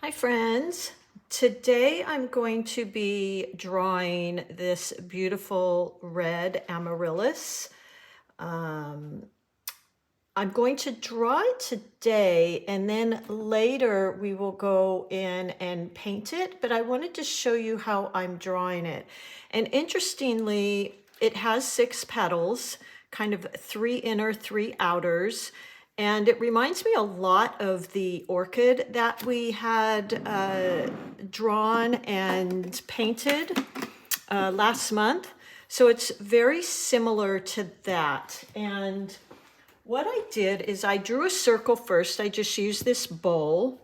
Hi friends, today I'm going to be drawing this beautiful red amaryllis. I'm going to draw it today and then later we will go in and paint it, but I wanted to show you how I'm drawing it. And interestingly, it has 6 petals, kind of 3 inner, 3 outers. And it reminds me a lot of the orchid that we had drawn and painted last month. So it's very similar to that. And what I did is I drew a circle first. I just used this bowl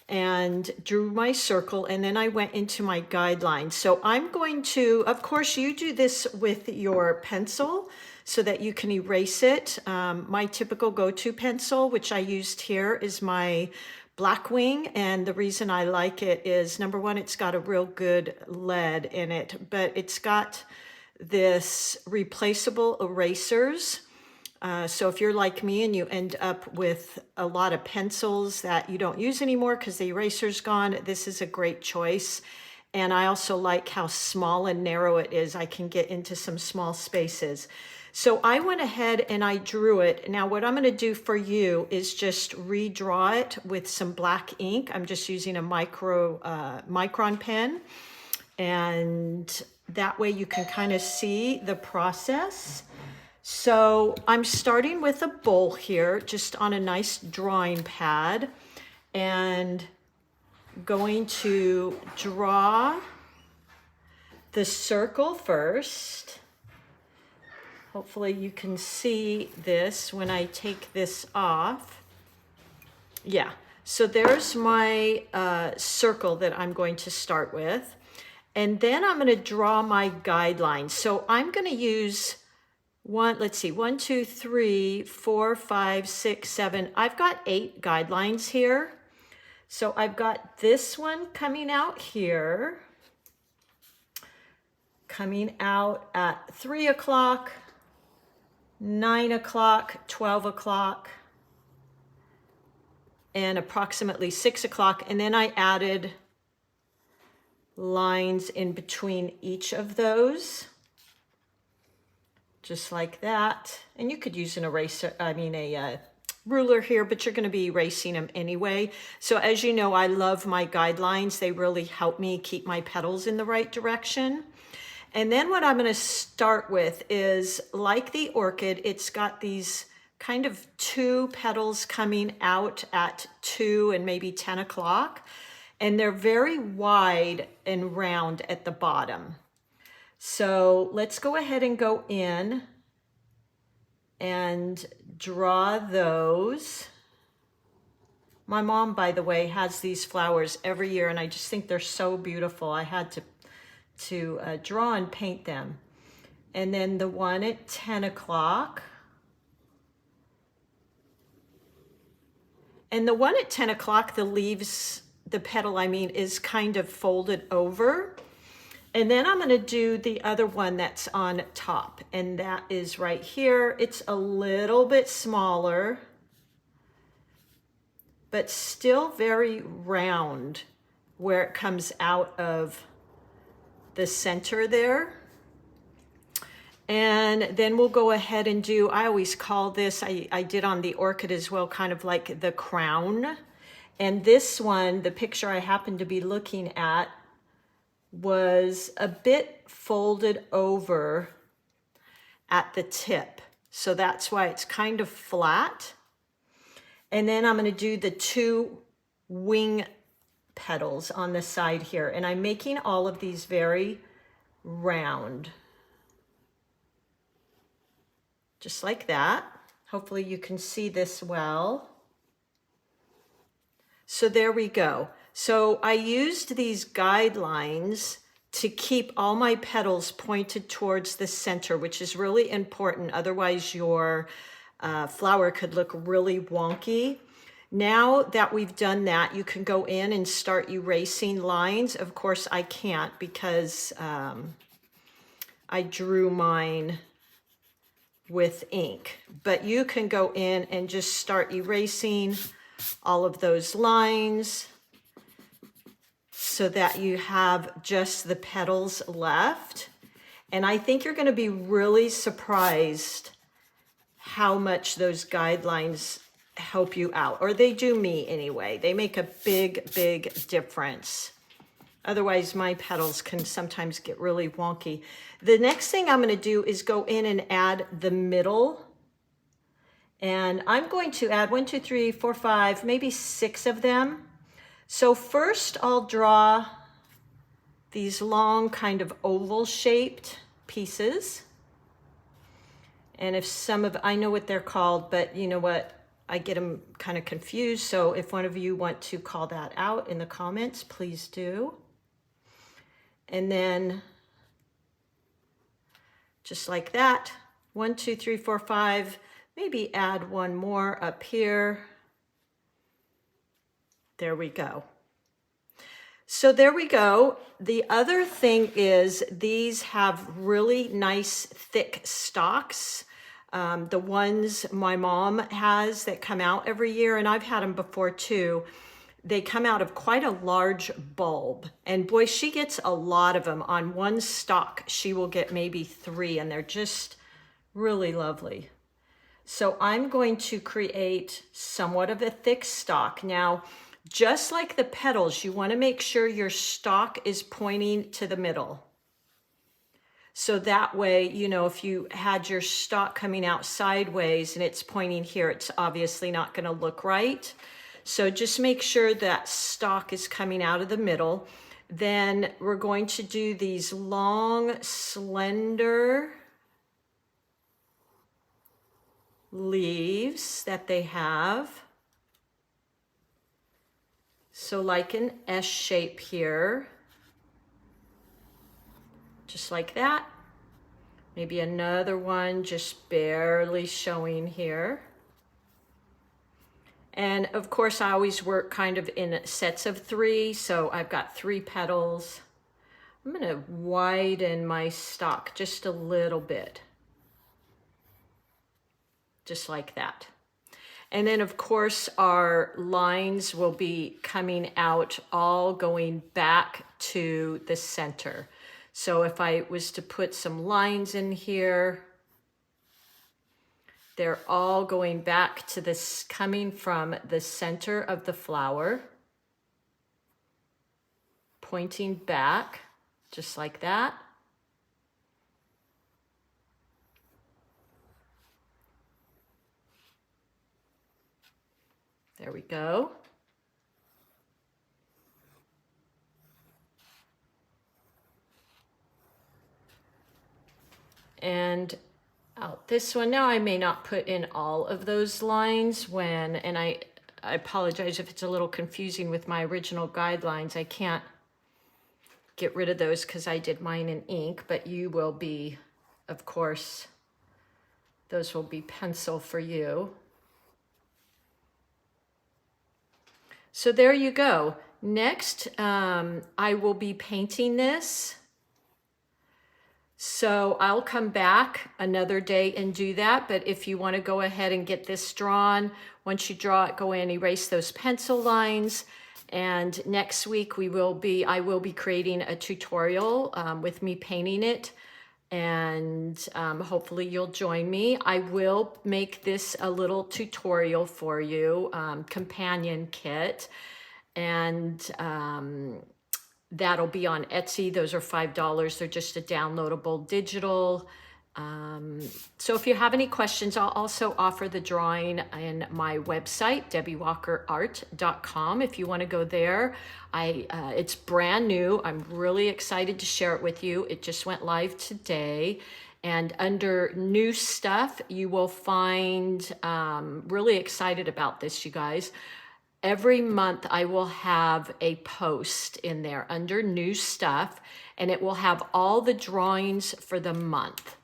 and drew my circle, and then I went into my guidelines. So I'm going to, of course, you do this with your pencil so that you can erase it. My typical go-to pencil, which I used here, is my Blackwing, and the reason I like it is, number one, it's got a real good lead in it, but it's got this replaceable erasers. So if you're like me and you end up with a lot of pencils that you don't use anymore because the eraser's gone, this is a great choice. And I also like how small and narrow it is. I can get into some small spaces. So I went ahead and I drew it. Now what I'm going to do for you is just redraw it with some black ink. I'm just using a micron pen. And that way you can kind of see the process. So I'm starting with a bowl here, just on a nice drawing pad, and going to draw the circle first. Hopefully you can see this when I take this off. Yeah, so there's my circle that I'm going to start with. And then I'm going to draw my guidelines. So I'm going to use let's see, 1, 2, 3, 4, 5, 6, 7. I've got 8 guidelines here. So I've got this one coming out here, coming out at 3 o'clock, 9 o'clock, 12 o'clock, and approximately 6 o'clock. And then I added lines in between each of those, just like that. And you could use an eraser, a ruler here, but you're going to be erasing them anyway. So as you know, I love my guidelines. They really help me keep my petals in the right direction. And then what I'm going to start with is, like the orchid, it's got these kind of 2 petals coming out at 2 and maybe 10 o'clock. And they're very wide and round at the bottom. So let's go ahead and go in and draw those. My mom, by the way, has these flowers every year, and I just think they're so beautiful. I had to draw and paint them. And then the one at 10 o'clock. And the one at 10 o'clock, the leaves, the petal, is kind of folded over. And then I'm going to do the other one that's on top, and that is right here. It's a little bit smaller, but still very round where it comes out of the center there. And then we'll go ahead and do, I always call this, I did on the orchid as well, kind of like the crown. And this one, the picture I happen to be looking at, was a bit folded over at the tip. So that's why it's kind of flat. And then I'm going to do the 2 wing petals on the side here. And I'm making all of these very round. Just like that. Hopefully you can see this well. So there we go. So I used these guidelines to keep all my petals pointed towards the center, which is really important. Otherwise your flower could look really wonky. Now that we've done that, you can go in and start erasing lines. Of course I can't because I drew mine with ink, but you can go in and just start erasing all of those lines. so that you have just the petals left. And I think you're going to be really surprised how much those guidelines help you out, or they do me anyway. They make a big, big difference. Otherwise, my petals can sometimes get really wonky. The next thing I'm going to do is go in and add the middle. And I'm going to add 1, 2, 3, 4, 5, maybe 6 of them. So first I'll draw these long kind of oval shaped pieces. And if I know what they're called, but you know what? I get them kind of confused. So if one of you want to call that out in the comments, please do. And then just like that, 1, 2, 3, 4, 5, maybe add one more up here. There we go. So there we go. The other thing is these have really nice thick stalks. The ones my mom has that come out every year, and I've had them before too. They come out of quite a large bulb, and boy, she gets a lot of them. On one stalk, she will get maybe 3, and they're just really lovely. So I'm going to create somewhat of a thick stalk. Now, just like the petals, you want to make sure your stalk is pointing to the middle. So that way, you know, if you had your stalk coming out sideways and it's pointing here, it's obviously not going to look right. So just make sure that stalk is coming out of the middle. Then we're going to do these long, slender leaves that they have. So like an S shape here, just like that. Maybe another one just barely showing here. And of course, I always work kind of in sets of 3. So I've got 3 petals. I'm going to widen my stalk just a little bit. Just like that. And then of course, our lines will be coming out, all going back to the center. So if I was to put some lines in here, they're all going back to this, coming from the center of the flower, pointing back, just like that. There we go. And out this one. Now I may not put in all of those lines and I apologize if it's a little confusing with my original guidelines. I can't get rid of those because I did mine in ink, but you will be, of course, those will be pencil for you. So there you go. Next, I will be painting this. So I'll come back another day and do that. But if you want to go ahead and get this drawn, once you draw it, go in, erase those pencil lines. And next week I will be creating a tutorial with me painting it. And hopefully you'll join me. I will make this a little tutorial for you, companion kit. And that'll be on Etsy. Those are $5. They're just a downloadable digital. So if you have any questions, I'll also offer the drawing in my website, debbiewalkerart.com. If you want to go there, it's brand new. I'm really excited to share it with you. It just went live today. And under new stuff, you will find, really excited about this, you guys. Every month I will have a post in there under new stuff, and it will have all the drawings for the month.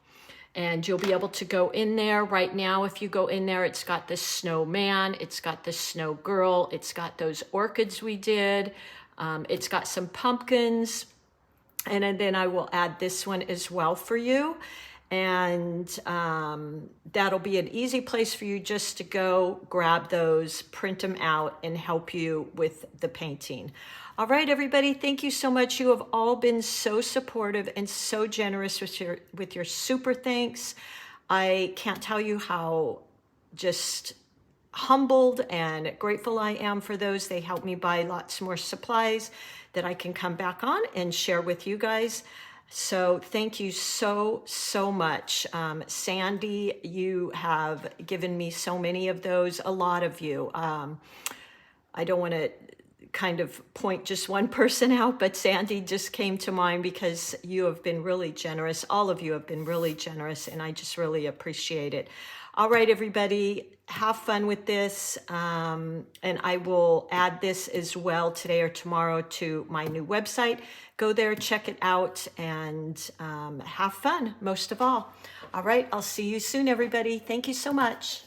And you'll be able to go in there right now. If you go in there, it's got the snowman, it's got the snow girl, it's got those orchids we did, it's got some pumpkins, and then I will add this one as well for you. And that'll be an easy place for you just to go grab those, print them out, and help you with the painting. All right, everybody, thank you so much. You have all been so supportive and so generous with your super thanks. I can't tell you how just humbled and grateful I am for those. They help me buy lots more supplies that I can come back on and share with you guys. So thank you so, so much. Sandy, you have given me so many of those, a lot of you. I don't want to kind of point just one person out, but Sandy just came to mind because you have been really generous. All of you have been really generous, and I just really appreciate it. All right, everybody, have fun with this. And I will add this as well today or tomorrow to my new website. Go there, check it out, and have fun most of all. All right, I'll see you soon, everybody. Thank you so much.